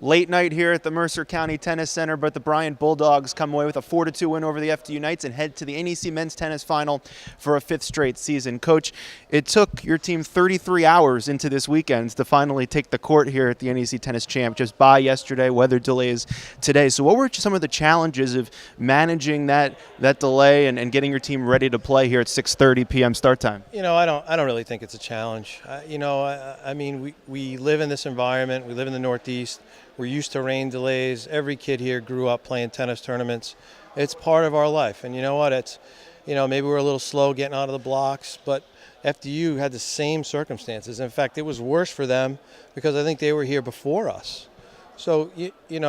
Late night here at the Mercer County Tennis Center, but the Bryant Bulldogs come away with a 4-2 win over the FDU Knights and head to the NEC Men's Tennis Final for a fifth straight season. Coach, it took your team 33 hours into this weekend to finally take the court here at the NEC Tennis Champ. Just by yesterday, weather delays today. So what were some of the challenges of managing that delay and getting your team ready to play here at 6:30 p.m. start time? You know, I don't really think it's a challenge. I mean, we live in this environment. We live in the Northeast. We're used to rain delays. Every kid here grew up playing tennis tournaments. It's part of our life. And you know what? It's, maybe we're a little slow getting out of the blocks, but FDU had the same circumstances. In fact, it was worse for them because I think they were here before us. So, there's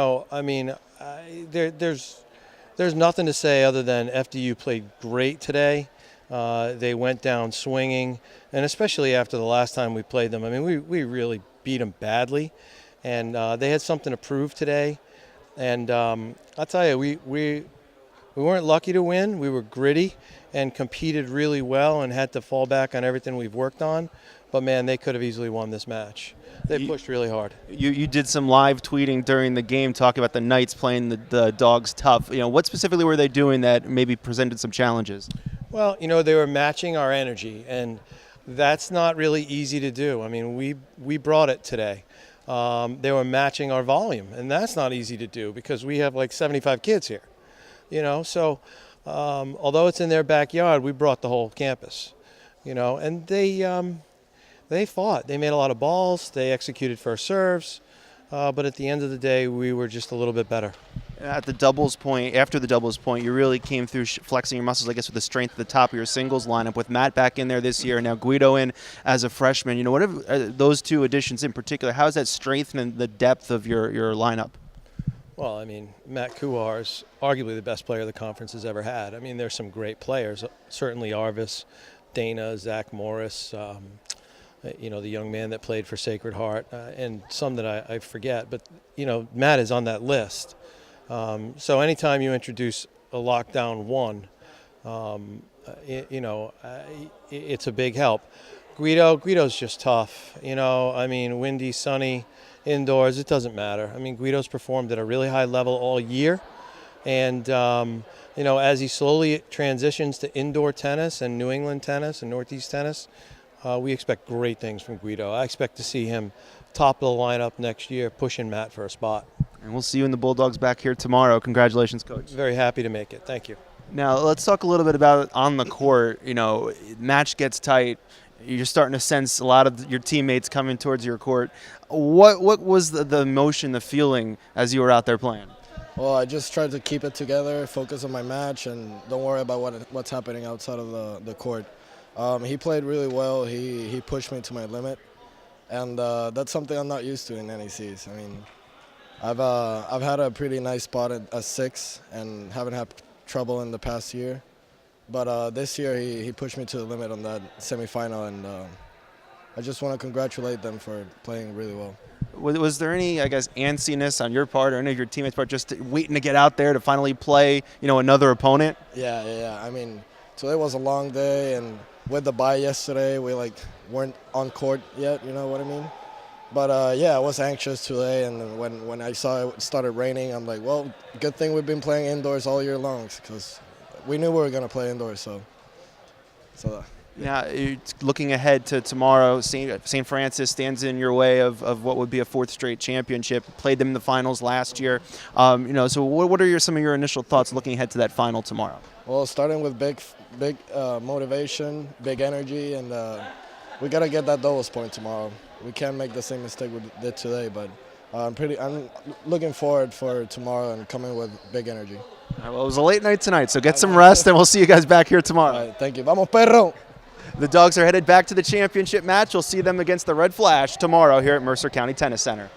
nothing to say other than FDU played great today. They went down swinging, and especially after the last time we played them. I mean, we really beat them badly. And they had something to prove today. And I'll tell you, we weren't lucky to win. We were gritty and competed really well and had to fall back on everything we've worked on. But, man, they could have easily won this match. They pushed really hard. You did some live tweeting during the game talking about the Knights playing the Dogs tough. What specifically were they doing that maybe presented some challenges? Well, they were matching our energy, and that's not really easy to do. I mean, we brought it today. They were matching our volume, and that's not easy to do because we have like 75 kids here, So although it's in their backyard, we brought the whole campus, and they fought. They made a lot of balls. They executed first serves, but at the end of the day, we were just a little bit better. At the doubles point, after the doubles point, you really came through flexing your muscles, I guess, with the strength at the top of your singles lineup. With Matt back in there this year and now Guido in as a freshman, whatever those two additions in particular, how has that strengthened the depth of your lineup? Well, I mean, Matt Kuhar is arguably the best player the conference has ever had. I mean, there's some great players, certainly Arvis, Dana, Zach Morris, the young man that played for Sacred Heart, and some that I forget. But, Matt is on that list. So anytime you introduce a lockdown one, it's a big help. Guido's just tough. Windy, sunny, indoors, it doesn't matter. I mean, Guido's performed at a really high level all year. And, as he slowly transitions to indoor tennis and New England tennis and Northeast tennis, we expect great things from Guido. I expect to see him top of the lineup next year, pushing Matt for a spot. And we'll see you in the Bulldogs back here tomorrow. Congratulations, Coach. Very happy to make it. Thank you. Now, let's talk a little bit about on the court. Match gets tight. You're starting to sense a lot of your teammates coming towards your court. What was the emotion, the feeling as you were out there playing? Well, I just tried to keep it together, focus on my match, and don't worry about what's happening outside of the court. He played really well. He pushed me to my limit, and that's something I'm not used to in NECs. I mean, I've had a pretty nice spot at 6 and haven't had trouble in the past year. But this year he pushed me to the limit on that semifinal, and I just want to congratulate them for playing really well. Was there any, I guess, antsiness on your part or any of your teammates' part just waiting to get out there to finally play, another opponent? Yeah. I mean, today was a long day, and with the bye yesterday, we weren't on court yet, you know what I mean? But, I was anxious today, and when I saw it started raining, I'm like, well, good thing we've been playing indoors all year long because we knew we were going to play indoors. So. Now, looking ahead to tomorrow, St. Francis stands in your way of what would be a fourth straight championship. Played them in the finals last year. So what are some of your initial thoughts looking ahead to that final tomorrow? Well, starting with big motivation, big energy, and we got to get that doubles point tomorrow. We can't make the same mistake we did today, but I'm looking forward for tomorrow and coming with big energy. All right, well, it was a late night tonight, so get some rest, and we'll see you guys back here tomorrow. All right, thank you. Vamos, perro! The Dogs are headed back to the championship match. You'll see them against the Red Flash tomorrow here at Mercer County Tennis Center.